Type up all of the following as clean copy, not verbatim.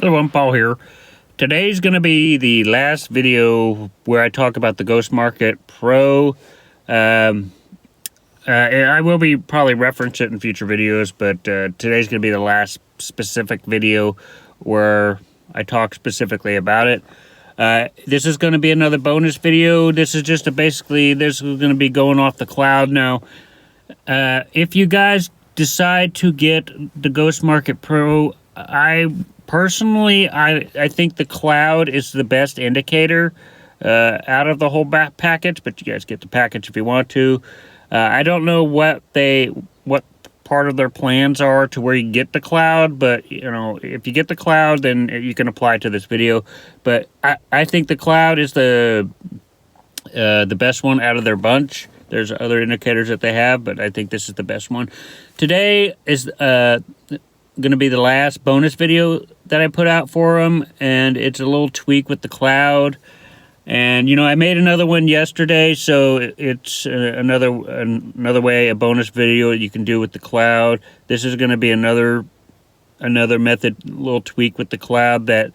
Hello, I'm Paul here. Today's going to be the last video where I talk about the Ghost Market Pro. I will be probably reference it in future videos, but today's going to be the last specific video where I talk specifically about it. This is going to be another bonus video. This is just this is going to be going off the cloud now. If you guys decide to get the Ghost Market Pro, I think the cloud is the best indicator out of the whole package, but you guys get the package if you want to. I don't know what part of their plans are to where you get the cloud, but you know, if you get the cloud, then you can apply to this video. But I think the cloud is the best one out of their bunch. There's other indicators that they have, but I think this is the best one. Today is going to be the last bonus video that I put out for them, and it's a little tweak with the cloud. And you know, I made another one yesterday, so it's another way, a bonus video you can do with the cloud. This is going to be another method, little tweak with the cloud that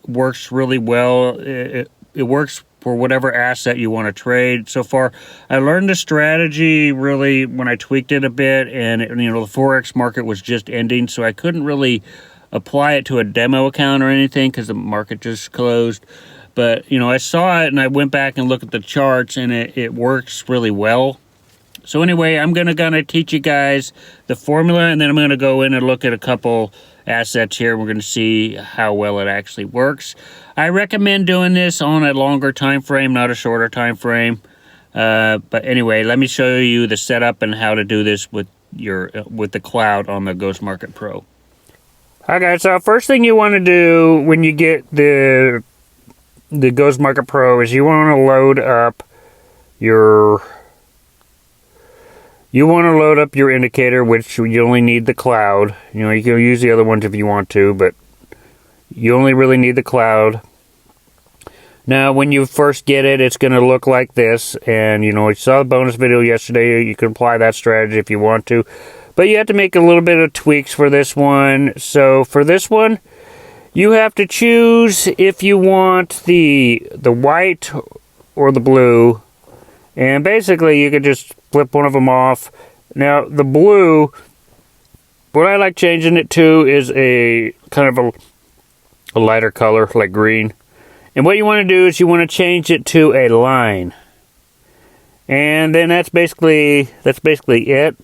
works really well. It works for whatever asset you want to trade. So far, I learned the strategy really when I tweaked it a bit, and the Forex market was just ending, so I couldn't really apply it to a demo account or anything because the market just closed. But you know, I saw it and I went back and looked at the charts, and it works really well. So anyway, I'm gonna teach you guys the formula, and then I'm gonna go in and look at a couple assets here. We're gonna see how well it actually works. I recommend doing this on a longer time frame, not a shorter time frame. But anyway, let me show you the setup and how to do this with the cloud on the Ghost Market Pro. Okay, so first thing you want to do when you get the Ghost Market Pro is you want to load up your indicator, which you only need the cloud. You know, you can use the other ones if you want to, but you only really need the cloud. Now, when you first get it, it's going to look like this. And, you know, you saw the bonus video yesterday. You can apply that strategy if you want to. But you have to make a little bit of tweaks for this one. So, for this one, you have to choose if you want the white or the blue. And basically, you can just flip one of them off. Now, the blue, what I like changing it to is a kind of a lighter color, like green. And what you want to do is you want to change it to a line. And then that's basically it.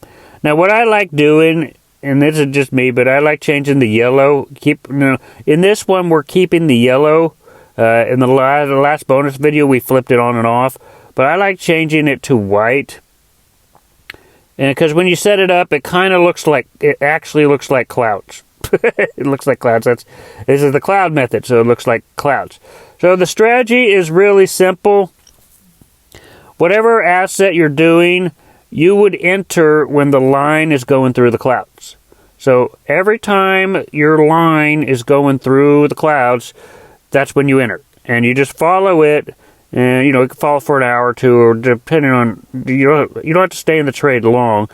Now, what I like doing, and this is just me, but I like changing the yellow. In this one, we're keeping the yellow. In the last bonus video, we flipped it on and off. But I like changing it to white. And because when you set it up, it actually looks like clouds. It looks like clouds. This is the cloud method, so it looks like clouds. So the strategy is really simple. Whatever asset you're doing, you would enter when the line is going through the clouds. So every time your line is going through the clouds, that's when you enter. And you just follow it, and you can follow for an hour or two, or depending on, you don't have to stay in the trade long.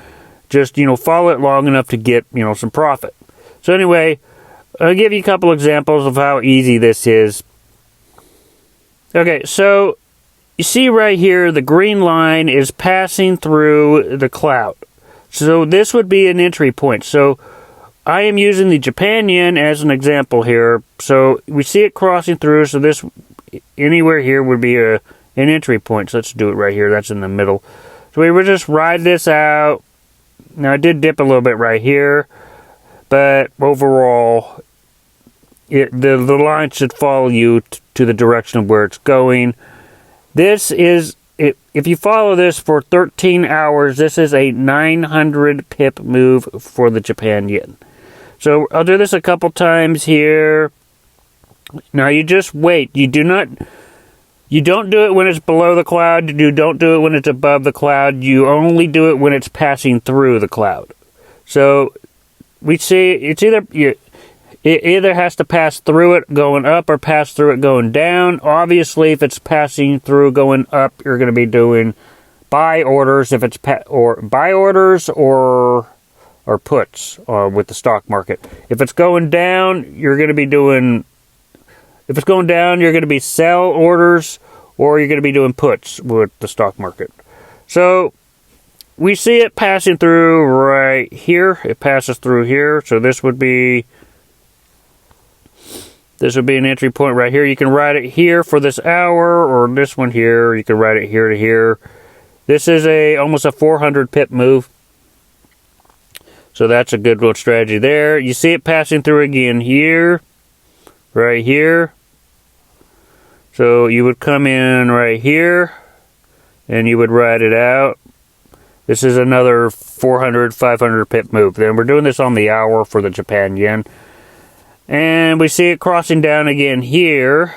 Just, follow it long enough to get, some profit. So anyway, I'll give you a couple examples of how easy this is. Okay, so you see right here, the green line is passing through the cloud. So this would be an entry point. So I am using the Japan yen as an example here. So we see it crossing through. So this, anywhere here would be an entry point. So let's do it right here. That's in the middle. So we would just ride this out. Now I did dip a little bit right here, but overall, the line should follow you to the direction of where it's going. This is, if you follow this for 13 hours, this is a 900 pip move for the Japan yen. So I'll do this a couple times here. Now you just wait. You don't do it when it's below the cloud. You don't do it when it's above the cloud. You only do it when it's passing through the cloud. So we see it either has to pass through it going up or pass through it going down. Obviously, if it's passing through going up, you're going to be doing buy orders. If it's buy orders or or puts with the stock market. If it's going down, you're going to be doing. If it's going down, you're going to be sell orders, or you're going to be doing puts with the stock market. So we see it passing through right here. It passes through here. So this would be an entry point right here. You can ride it here for this hour, or this one here. You can ride it here to here. This is almost a 400 pip move. So that's a good little strategy there. You see it passing through again here, right here. So you would come in right here, and you would ride it out. This is another 400, 500 pip move. Then we're doing this on the hour for the Japan yen. And we see it crossing down again here.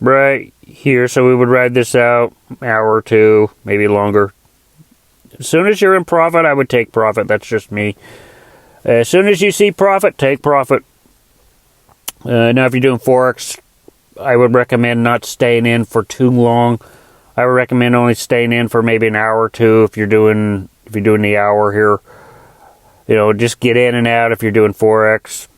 Right here. So we would ride this out hour or two, maybe longer. As soon as you're in profit, I would take profit. That's just me. As soon as you see profit, take profit. Now, if you're doing Forex, I would recommend not staying in for too long. I would recommend only staying in for maybe an hour or two if you're doing the hour here. You know, just get in and out if you're doing Forex.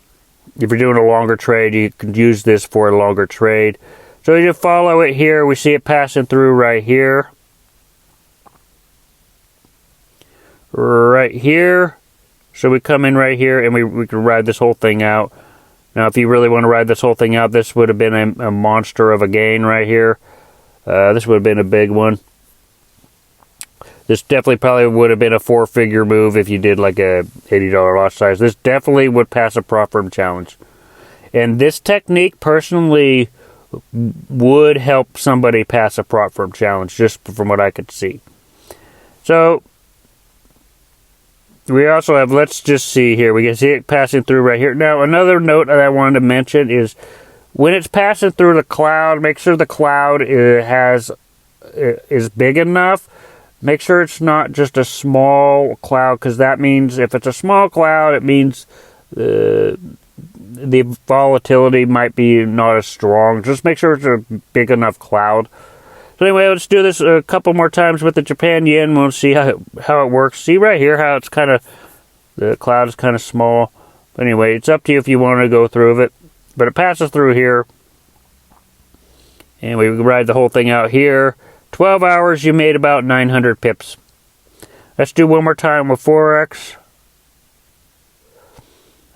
If you're doing a longer trade, you can use this for a longer trade. So you follow it here. We see it passing through right here. Right here. So we come in right here and we can ride this whole thing out. Now, if you really want to ride this whole thing out, this would have been a monster of a gain right here. This would have been a big one. This definitely probably would have been a 4-figure move if you did like a $80 lot size. This definitely would pass a prop firm challenge. And this technique personally would help somebody pass a prop firm challenge, just from what I could see. So we also have, let's just see here. We can see it passing through right here. Now, another note that I wanted to mention is when it's passing through the cloud, make sure the cloud is big enough. Make sure it's not just a small cloud, because that means if it's a small cloud, it means the volatility might be not as strong. Just make sure it's a big enough cloud. So anyway, let's do this a couple more times with the Japan yen. We'll see how it works. See right here how it's kind of, the cloud is kind of small. But anyway, it's up to you if you want to go through it. But it passes through here. And we ride the whole thing out here. 12 hours, you made about 900 pips. Let's do one more time with Forex.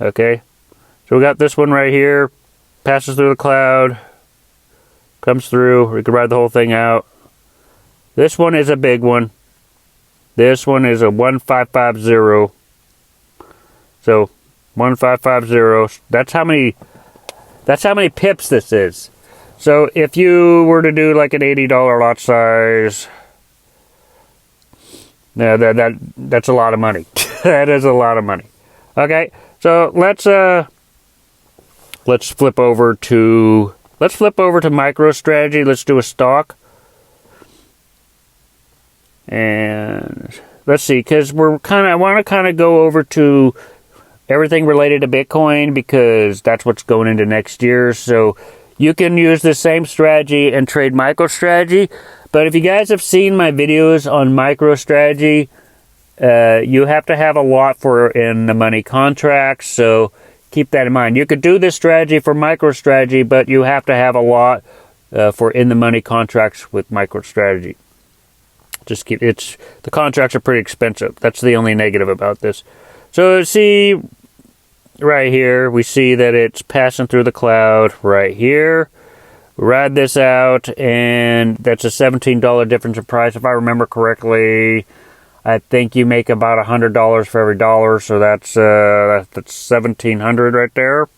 Okay. So we got this one right here. Passes through the cloud. Comes through. We can ride the whole thing out. This one is a big one. This one is a 1550. So 1550. That's how many pips this is. So if you were to do like an $80 lot size, that's a lot of money. That is a lot of money. Okay, so let's flip over to MicroStrategy. Let's do a stock. And let's see, because I want to go over to everything related to Bitcoin, because that's what's going into next year. So you can use the same strategy and trade MicroStrategy. But if you guys have seen my videos on MicroStrategy, you have to have a lot for in the money contracts. So keep that in mind. You could do this strategy for MicroStrategy, but you have to have a lot for in the money contracts with MicroStrategy. The contracts are pretty expensive. That's the only negative about this. So see right here, we see that it's passing through the cloud right here. We ride this out, and that's a $17 difference in price. If I remember correctly, I think you make about $100 for every dollar, so that's $1,700 right there.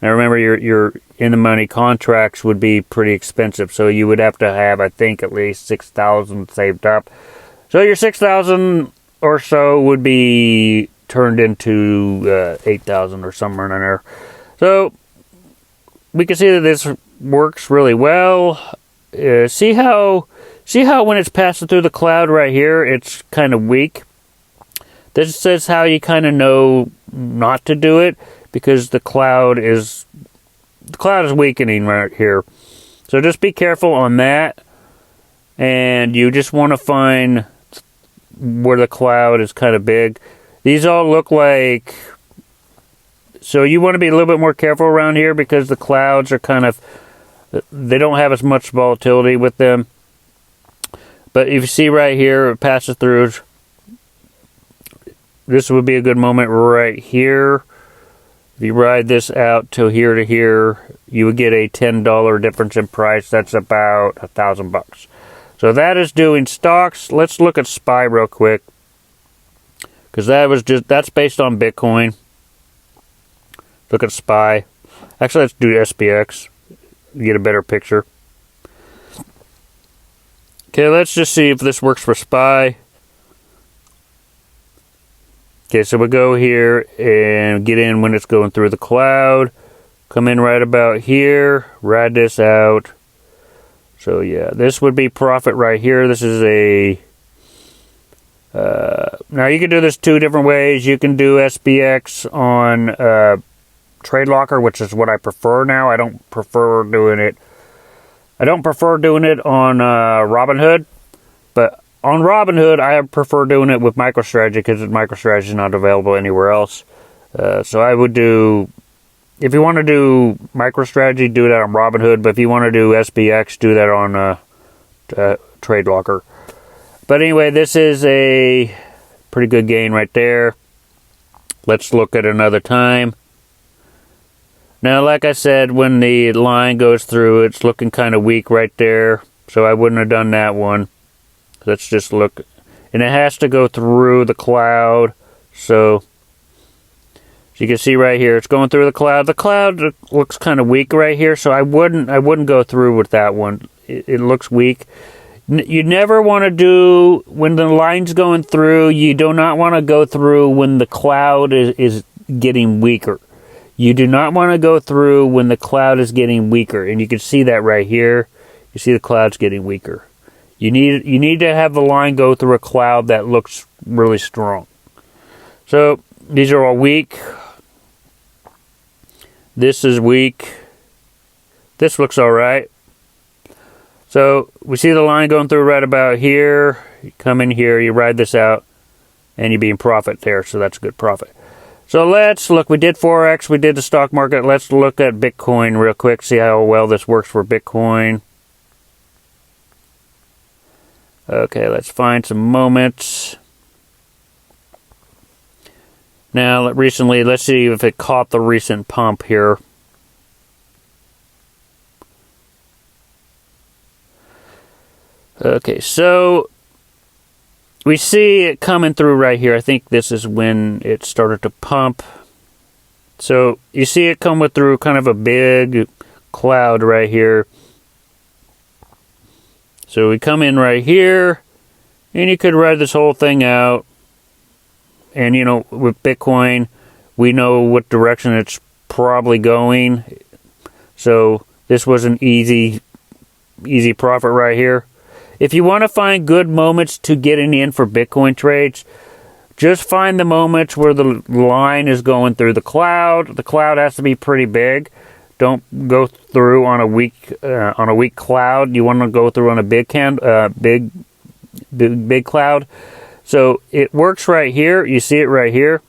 Now remember, your in the money contracts would be pretty expensive, so you would have to have, I think, at least $6,000 saved up. So your $6,000 or so would be turned into $8,000 or somewhere in there. So we can see that this works really well. See how when it's passing through the cloud right here, it's kind of weak. This says how you kind of know not to do it, because the cloud is weakening right here. So just be careful on that. And you just want to find where the cloud is kind of big. These all look like... So you want to be a little bit more careful around here because the clouds are kind of... They don't have as much volatility with them. But if you see right here, it passes through. This would be a good moment right here. If you ride this out to here, you would get a $10 difference in price. That's about $1,000. So that is doing stocks. Let's look at SPY real quick, because that's based on Bitcoin. Look at SPY. Actually, let's do SPX. Get a better picture. Okay, let's just see if this works for SPY. Okay, so we go here and get in when it's going through the cloud. Come in right about here. Ride this out. So yeah, this would be profit right here. This is a... now you can do this two different ways. You can do SPX on Trade Locker, which is what I prefer now. I don't prefer doing it on Robinhood. But on Robinhood, I prefer doing it with MicroStrategy because MicroStrategy is not available anywhere else. So I would do... If you want to do MicroStrategy, do that on Robinhood. But if you want to do SPX, do that on Trade Locker. But anyway, this is a pretty good gain right there. Let's look at another time. Now, like I said, when the line goes through, it's looking kind of weak right there. So I wouldn't have done that one. Let's just look. And it has to go through the cloud. So... As you can see right here, it's going through the cloud. The cloud looks kind of weak right here, so I wouldn't go through with that one. It looks weak. You never want to do, when the line's going through, you do not want to go through when the cloud is getting weaker. You do not want to go through when the cloud is getting weaker. And you can see that right here. You see the cloud's getting weaker. You need to have the line go through a cloud that looks really strong. So, these are all weak. This is weak. This looks alright. So, we see the line going through right about here. You come in here, you ride this out, and you be in profit there, so that's a good profit. So, let's look. We did Forex, we did the stock market. Let's look at Bitcoin real quick, see how well this works for Bitcoin. Okay, let's find some moments. Now, recently, let's see if it caught the recent pump here. Okay, so we see it coming through right here. I think this is when it started to pump. So you see it coming through kind of a big cloud right here. So we come in right here, and you could ride this whole thing out. And, you know, with Bitcoin, we know what direction it's probably going. So this was an easy profit right here. If you want to find good moments to getting in for Bitcoin trades, just find the moments where the line is going through the cloud. The cloud has to be pretty big. Don't go through on a weak cloud. You want to go through on a big cloud. So it works right here. You see it right here.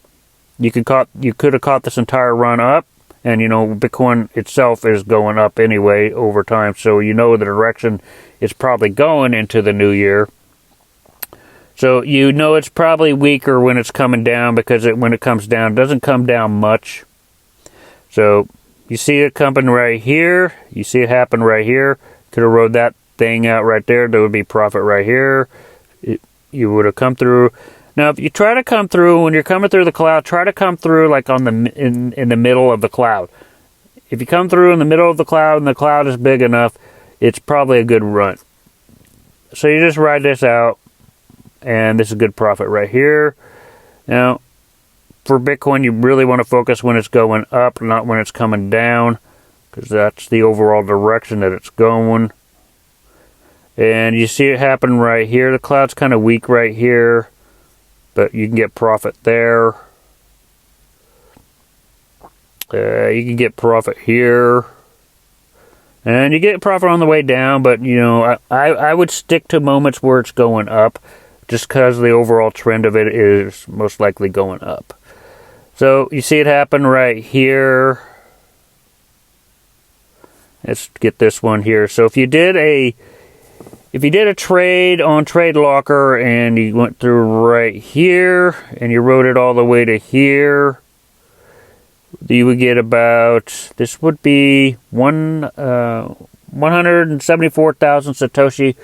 You could have caught this entire run up, and you know Bitcoin itself is going up anyway over time. So you know the direction it's probably going into the new year. So you know it's probably weaker when it's coming down because when it comes down, it doesn't come down much. So you see it coming right here. You see it happen right here. Could have rode that thing out right there. There would be profit right here. You would have come through. Now, if you try to come through, when you're coming through the cloud, try to come through like in the middle of the cloud. If you come through in the middle of the cloud and the cloud is big enough, it's probably a good run. So you just ride this out, and this is a good profit right here. Now, for Bitcoin, you really want to focus when it's going up, not when it's coming down, because that's the overall direction that it's going. And you see it happen right here. The cloud's kind of weak right here, but you can get profit there. You can get profit here. And you get profit on the way down, but, you know, I would stick to moments where it's going up. just because the overall trend of it is most likely going up. So you see it happen right here. Let's get this one here. So if you did a trade on Trade Locker and you went through right here and you rode it all the way to here, you would get about, this would be 174,000 Satoshi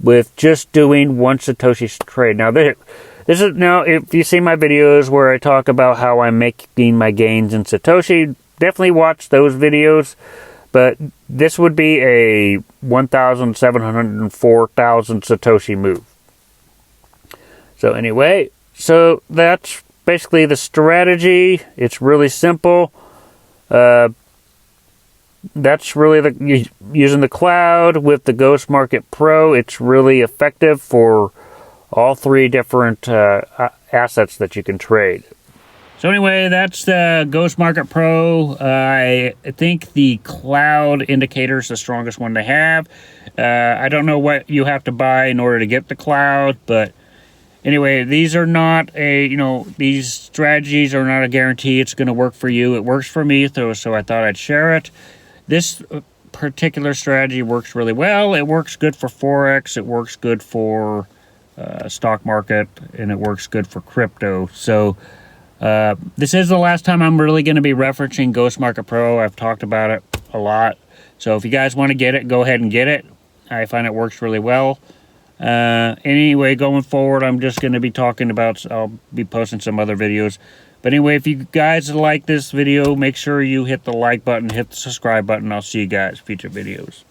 with just doing one Satoshi trade. Now this is, now if you see my videos where I talk about how I'm making my gains in Satoshi, definitely watch those videos. But this would be a 1,704,000 Satoshi move. So anyway, so that's basically the strategy. It's really simple. That's really using the cloud with the Ghost Market Pro. It's really effective for all three different assets that you can trade. So anyway, that's the Ghost Market Pro. I think the cloud indicator is the strongest one to have. I don't know what you have to buy in order to get the cloud, but anyway, these are not these strategies are not a guarantee it's going to work for you. It works for me, so I thought I'd share it. This particular strategy works really well. It works good for Forex. It works good for stock market, and it works good for crypto. So this is the last time I'm really going to be referencing Ghost Market Pro. I've talked about it a lot. So if you guys want to get it, go ahead and get it. I find it works really well. Anyway, going forward, I'm just going to be talking about, I'll be posting some other videos. But anyway, if you guys like this video, make sure you hit the like button, hit the subscribe button. I'll see you guys in future videos.